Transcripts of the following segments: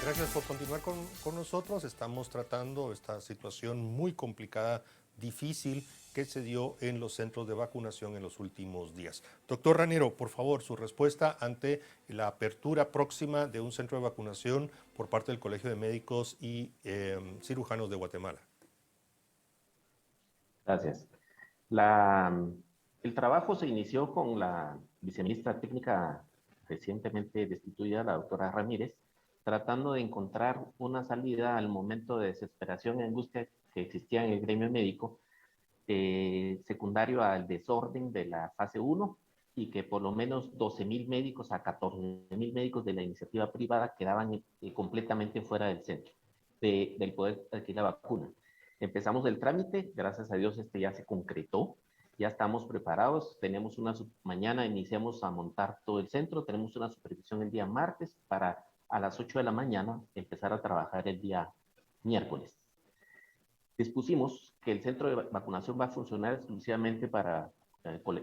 Gracias por continuar con nosotros. Estamos tratando esta situación muy complicada, difícil, que se dio en los centros de vacunación en los últimos días. Doctor Ranero, por favor, su respuesta ante la apertura próxima de un centro de vacunación por parte del Colegio de Médicos y Cirujanos de Guatemala. Gracias. El trabajo se inició con la viceministra técnica recientemente destituida, la doctora Ramírez, tratando de encontrar una salida al momento de desesperación y angustia que existía en el gremio médico, secundario al desorden de la fase 1 y que por lo menos 12.000 médicos a 14.000 médicos de la iniciativa privada quedaban completamente fuera del centro del poder adquirir la vacuna. Empezamos el trámite, gracias a Dios este ya se concretó, ya estamos preparados, mañana iniciamos a montar todo el centro, tenemos una supervisión el día martes para a las 8 de la mañana empezar a trabajar el día miércoles. Dispusimos que el centro de vacunación va a funcionar exclusivamente para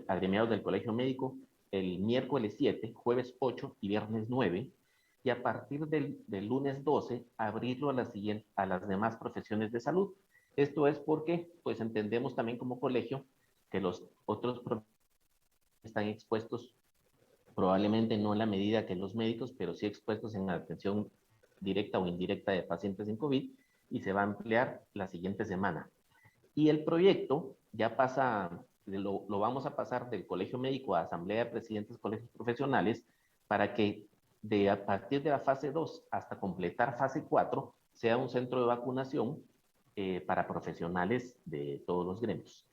agremiados del colegio médico el miércoles 7, jueves 8 y viernes 9, y a partir del lunes 12 abrirlo a las demás profesiones de salud. Esto es porque pues entendemos también como colegio que los otros están expuestos, probablemente no en la medida que los médicos, pero sí expuestos en la atención directa o indirecta de pacientes en COVID, y se va a ampliar la siguiente semana. Y el proyecto ya lo vamos a pasar del colegio médico a asamblea de presidentes de colegios profesionales para que a partir de la fase 2 hasta completar fase 4 sea un centro de vacunación para profesionales de todos los gremios.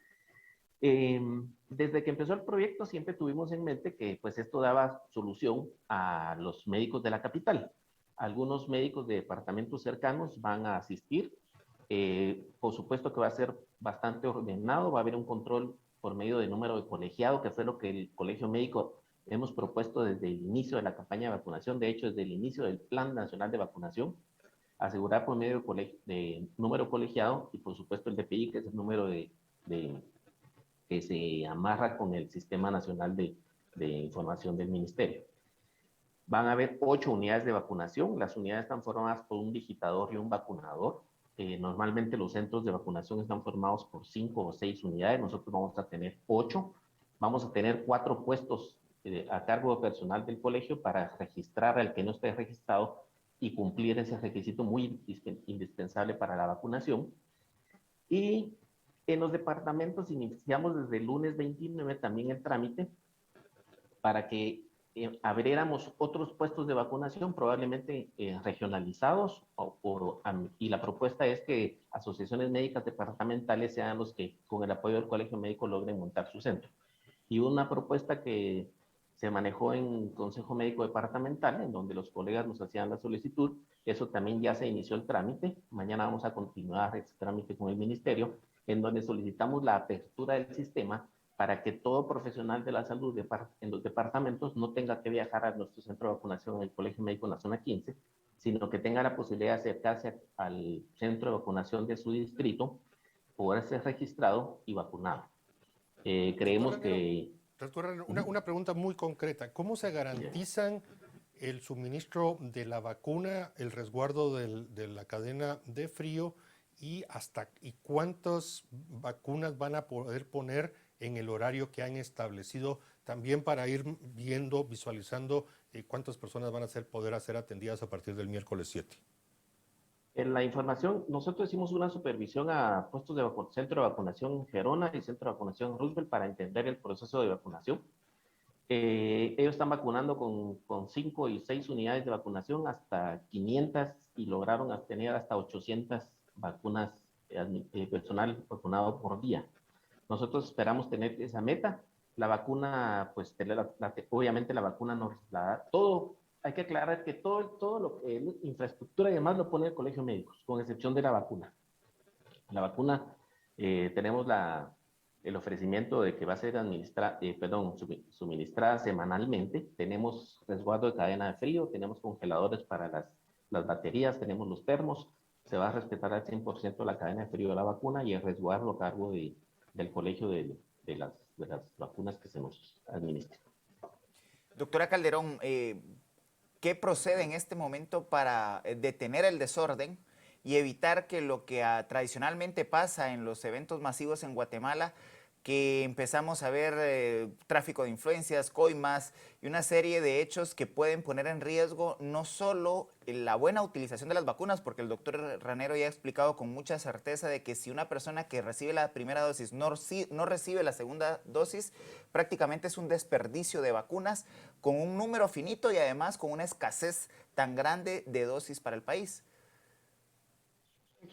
Desde que empezó el proyecto siempre tuvimos en mente que pues esto daba solución a los médicos de la capital. Algunos médicos de departamentos cercanos van a asistir. Por supuesto que va a ser bastante ordenado, va a haber un control por medio de número de colegiado, que fue lo que el Colegio Médico hemos propuesto desde el inicio de la campaña de vacunación, de hecho desde el inicio del Plan Nacional de Vacunación, asegurar por medio de número colegiado y por supuesto el DPI, que es el número que se amarra con el Sistema Nacional de Información del Ministerio. Van a haber 8 unidades de vacunación. Las unidades están formadas por un digitador y un vacunador. Normalmente los centros de vacunación están formados por 5 o 6 unidades. Nosotros vamos a tener 8. Vamos a tener 4 puestos a cargo de personal del colegio para registrar al que no esté registrado y cumplir ese requisito muy indispensable para la vacunación. Y en los departamentos iniciamos desde el lunes 29 también el trámite para que abriéramos otros puestos de vacunación, probablemente regionalizados, y la propuesta es que asociaciones médicas departamentales sean los que, con el apoyo del Colegio Médico, logren montar su centro. Y una propuesta que se manejó en Consejo Médico Departamental, en donde los colegas nos hacían la solicitud, eso también ya se inició el trámite. Mañana vamos a continuar ese trámite con el Ministerio, en donde solicitamos la apertura del sistema para que todo profesional de la salud en los departamentos no tenga que viajar a nuestro centro de vacunación en el Colegio Médico en la zona 15, sino que tenga la posibilidad de acercarse al centro de vacunación de su distrito, poder ser registrado y vacunado. Doctor Creemos Ranero, que... una pregunta muy concreta. ¿Cómo se garantizan el suministro de la vacuna, el resguardo de la cadena de frío y cuántas vacunas van a poder poner en el horario que han establecido, también para ir viendo, visualizando cuántas personas van a poder ser atendidas a partir del miércoles 7? En la información, nosotros hicimos una supervisión a puestos de centro de vacunación Gerona y centro de vacunación Roosevelt para entender el proceso de vacunación. Ellos están vacunando con 5 y 6 unidades de vacunación hasta 500 y lograron tener hasta 800 vacunas, personal vacunado por día. Nosotros esperamos tener esa meta. La vacuna, pues obviamente la vacuna nos la da todo. Hay que aclarar que todo lo que es infraestructura y demás lo pone el Colegio Médicos, con excepción de la vacuna. La vacuna, tenemos el ofrecimiento de que va a ser suministrada semanalmente. Tenemos resguardo de cadena de frío, tenemos congeladores para las baterías, tenemos los termos. Se va a respetar al 100% la cadena de frío de la vacuna y el resguardo a cargo del colegio de las vacunas que se nos administren. Doctora Calderón, ¿qué procede en este momento para detener el desorden y evitar que lo que tradicionalmente pasa en los eventos masivos en Guatemala, que empezamos a ver tráfico de influencias, coimas y una serie de hechos que pueden poner en riesgo no solo la buena utilización de las vacunas, porque el doctor Ranero ya ha explicado con mucha certeza de que si una persona que recibe la primera dosis no recibe la segunda dosis, prácticamente es un desperdicio de vacunas con un número finito y además con una escasez tan grande de dosis para el país.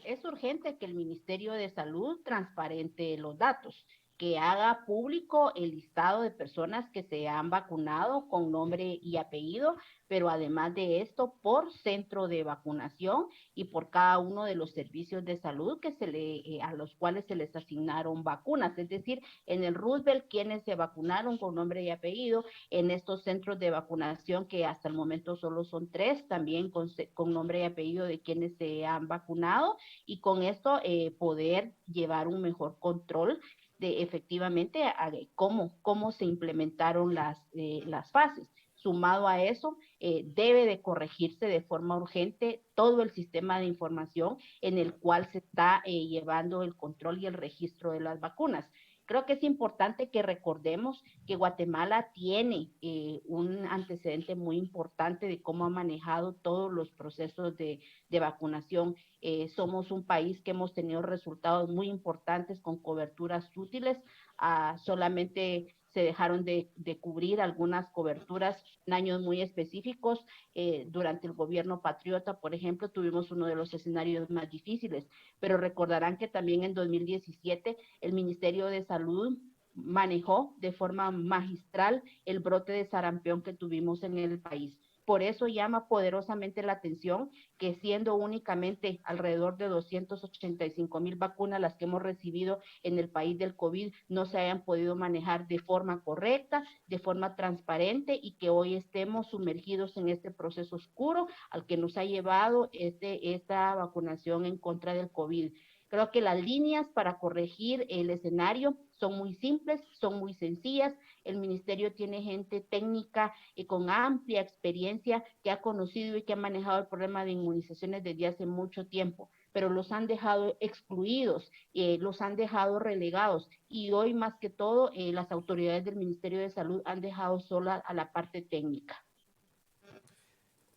Es urgente que el Ministerio de Salud transparente los datos, que haga público el listado de personas que se han vacunado con nombre y apellido, pero además de esto, por centro de vacunación y por cada uno de los servicios de salud a los cuales se les asignaron vacunas. Es decir, en el Roosevelt, quienes se vacunaron con nombre y apellido, en estos centros de vacunación, que hasta el momento solo son 3, también con nombre y apellido de quienes se han vacunado, y con esto poder llevar un mejor control de efectivamente cómo se implementaron las fases. Sumado a eso, debe de corregirse de forma urgente todo el sistema de información en el cual se está llevando el control y el registro de las vacunas. Creo que es importante que recordemos que Guatemala tiene un antecedente muy importante de cómo ha manejado todos los procesos de vacunación. Somos un país que hemos tenido resultados muy importantes con coberturas útiles. Solamente se dejaron de cubrir algunas coberturas en años muy específicos. Durante el gobierno patriota, por ejemplo, tuvimos uno de los escenarios más difíciles, pero recordarán que también en 2017 el Ministerio de Salud manejó de forma magistral el brote de sarampión que tuvimos en el país. Por eso llama poderosamente la atención que siendo únicamente alrededor de 285,000 vacunas las que hemos recibido en el país del COVID, no se hayan podido manejar de forma correcta, de forma transparente, y que hoy estemos sumergidos en este proceso oscuro al que nos ha llevado esta vacunación en contra del COVID. Creo que las líneas para corregir el escenario son muy simples, son muy sencillas. El ministerio tiene gente técnica y con amplia experiencia que ha conocido y que ha manejado el problema de inmunizaciones desde hace mucho tiempo, pero los han dejado excluidos, los han dejado relegados, y hoy más que todo las autoridades del Ministerio de Salud han dejado sola a la parte técnica.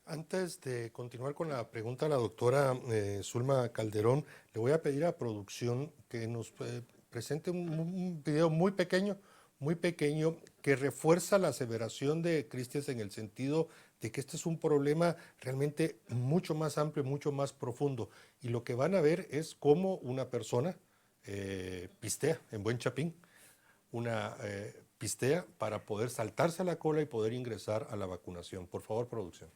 Antes de continuar con la pregunta a la doctora Zulma Calderón, le voy a pedir a producción que nos presente un video muy pequeño, que refuerza la aseveración de Cristian en el sentido de que este es un problema realmente mucho más amplio, mucho más profundo. Y lo que van a ver es cómo una persona pistea en buen chapín, pistea para poder saltarse a la cola y poder ingresar a la vacunación. Por favor, producción.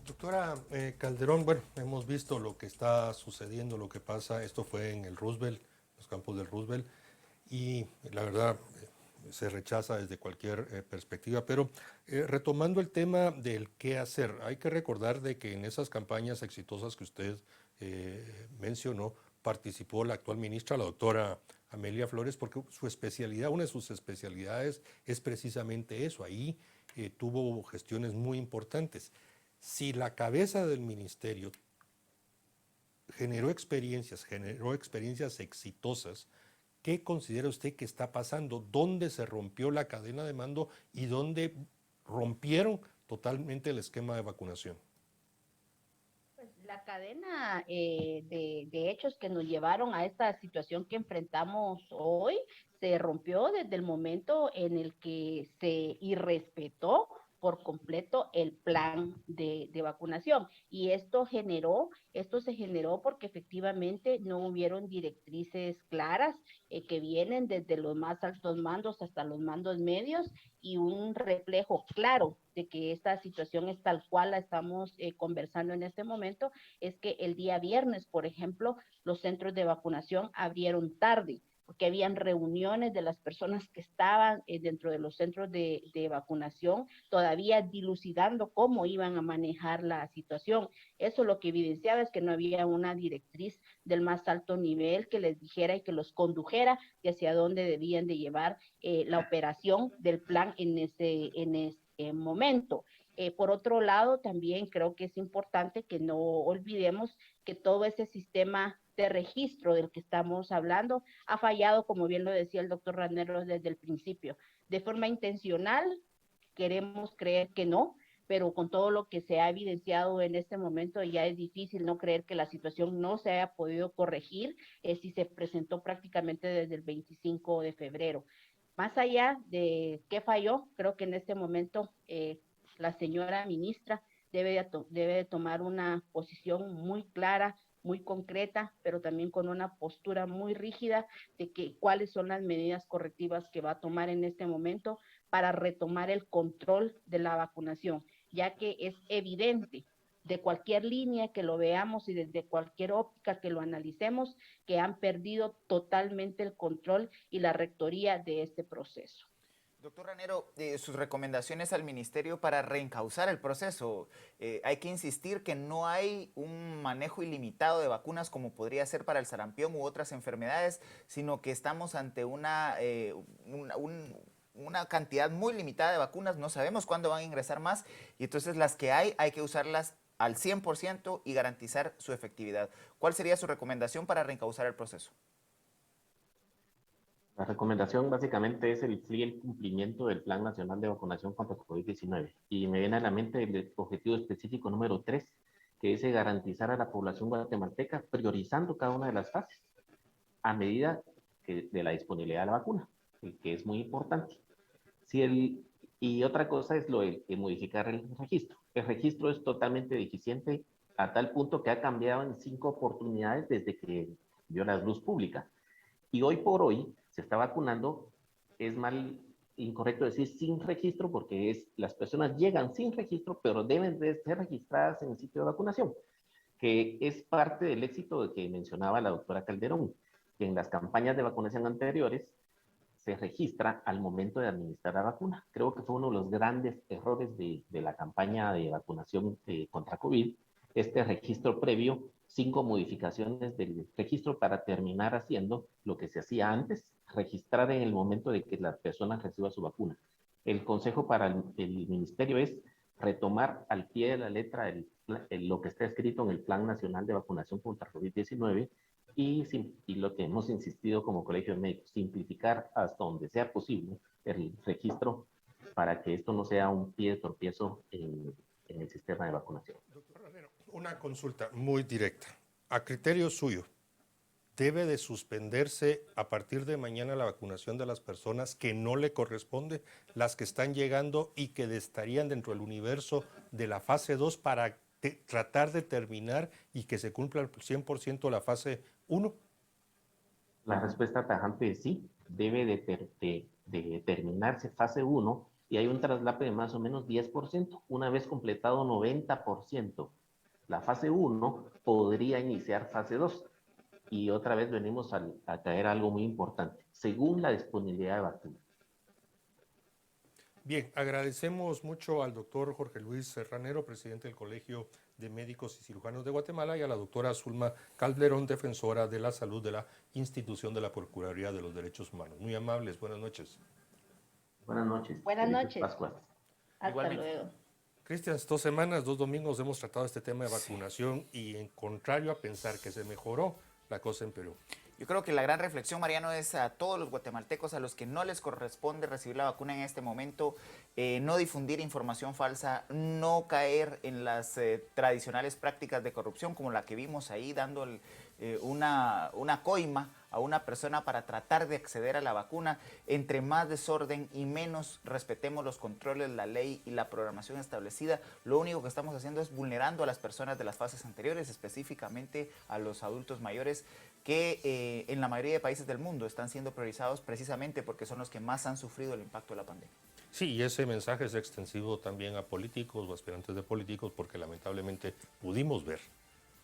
Doctora Calderón, bueno, hemos visto lo que está sucediendo, lo que pasa. Esto fue en el Roosevelt, los campos del Roosevelt, y la verdad se rechaza desde cualquier perspectiva. Pero retomando el tema del qué hacer, hay que recordar de que en esas campañas exitosas que usted mencionó, participó la actual ministra, la doctora Amelia Flores, porque su especialidad, una de sus especialidades es precisamente eso. Ahí tuvo gestiones muy importantes. Si la cabeza del ministerio generó experiencias exitosas, ¿qué considera usted que está pasando? ¿Dónde se rompió la cadena de mando y dónde rompieron totalmente el esquema de vacunación? Pues la cadena de hechos que nos llevaron a esta situación que enfrentamos hoy se rompió desde el momento en el que se irrespetó por completo el plan de vacunación. Y esto se generó porque efectivamente no hubieron directrices claras que vienen desde los más altos mandos hasta los mandos medios, y un reflejo claro de que esta situación es tal cual la estamos conversando en este momento, es que el día viernes, por ejemplo, los centros de vacunación abrieron tarde, porque habían reuniones de las personas que estaban dentro de los centros de vacunación, todavía dilucidando cómo iban a manejar la situación. Eso lo que evidenciaba es que no había una directriz del más alto nivel que les dijera y que los condujera hacia dónde debían de llevar la operación del plan en ese momento. Por otro lado, también creo que es importante que no olvidemos que todo ese sistema de registro del que estamos hablando ha fallado, como bien lo decía el doctor Ranero desde el principio. De forma intencional, queremos creer que no, pero con todo lo que se ha evidenciado en este momento ya es difícil no creer que la situación no se haya podido corregir si se presentó prácticamente desde el 25 de febrero. Más allá de qué falló, creo que en este momento la señora ministra debe de tomar una posición muy clara, muy concreta, pero también con una postura muy rígida de que cuáles son las medidas correctivas que va a tomar en este momento para retomar el control de la vacunación, ya que es evidente de cualquier línea que lo veamos y desde cualquier óptica que lo analicemos, que han perdido totalmente el control y la rectoría de este proceso. Doctor Ranero, sus recomendaciones al ministerio para reencauzar el proceso. Hay que insistir que no hay un manejo ilimitado de vacunas como podría ser para el sarampión u otras enfermedades, sino que estamos ante una cantidad muy limitada de vacunas. No sabemos cuándo van a ingresar más, y entonces las que hay que usarlas al 100% y garantizar su efectividad. ¿Cuál sería su recomendación para reencauzar el proceso? La recomendación básicamente es el fiel cumplimiento del Plan Nacional de Vacunación contra COVID-19. Y me viene a la mente el objetivo específico número 3, que es garantizar a la población guatemalteca priorizando cada una de las fases a medida de la disponibilidad de la vacuna, que es muy importante. Y otra cosa es lo de modificar el registro. El registro es totalmente deficiente a tal punto que ha cambiado en 5 oportunidades desde que dio la luz pública. Y hoy por hoy se está vacunando, es incorrecto decir sin registro, porque las personas llegan sin registro, pero deben de ser registradas en el sitio de vacunación, que es parte del éxito que mencionaba la doctora Calderón, que en las campañas de vacunación anteriores se registra al momento de administrar la vacuna. Creo que fue uno de los grandes errores de la campaña de vacunación contra COVID, este registro previo, 5 modificaciones del registro para terminar haciendo lo que se hacía antes, registrar en el momento de que la persona reciba su vacuna. El consejo para el ministerio es retomar al pie de la letra lo que está escrito en el Plan Nacional de Vacunación contra COVID-19 y lo que hemos insistido como Colegio de Médicos, simplificar hasta donde sea posible el registro para que esto no sea un pie de tropiezo en el sistema de vacunación. Doctor Ranero, una consulta muy directa. A criterio suyo, ¿debe de suspenderse a partir de mañana la vacunación de las personas que no le corresponde, las que están llegando y que estarían dentro del universo de la fase 2 para tratar de terminar y que se cumpla al 100% la fase 1? La respuesta tajante es sí, debe de terminarse fase 1 y hay un traslape de más o menos 10%. Una vez completado 90%, la fase 1 podría iniciar fase 2. Y otra vez venimos a caer algo muy importante, según la disponibilidad de vacunas. Bien, agradecemos mucho al doctor Jorge Luis Ranero, presidente del Colegio de Médicos y Cirujanos de Guatemala, y a la doctora Zulma Calderón, defensora de la salud de la institución de la Procuraduría de los Derechos Humanos. Muy amables, buenas noches. Buenas noches. Buenas noches. Pascuas. Hasta Igualmente. luego. Cristian, 2 semanas, 2 domingos hemos tratado este tema de vacunación y en contrario a pensar que se mejoró, la cosa empeoró. Yo creo que la gran reflexión, Mariano, es a todos los guatemaltecos a los que no les corresponde recibir la vacuna en este momento, no difundir información falsa, no caer en las tradicionales prácticas de corrupción como la que vimos ahí dando una coima a una persona para tratar de acceder a la vacuna. Entre más desorden y menos respetemos los controles, la ley y la programación establecida, lo único que estamos haciendo es vulnerando a las personas de las fases anteriores, específicamente a los adultos mayores, que en la mayoría de países del mundo están siendo priorizados precisamente porque son los que más han sufrido el impacto de la pandemia. Sí, y ese mensaje es extensivo también a políticos o aspirantes de políticos, porque lamentablemente pudimos ver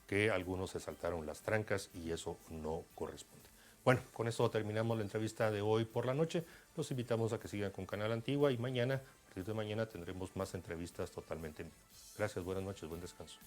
que algunos se saltaron las trancas y eso no corresponde. Bueno, con esto terminamos la entrevista de hoy por la noche. Los invitamos a que sigan con Canal Antigua y mañana, a partir de mañana, tendremos más entrevistas totalmente en vivo. Gracias, buenas noches, buen descanso.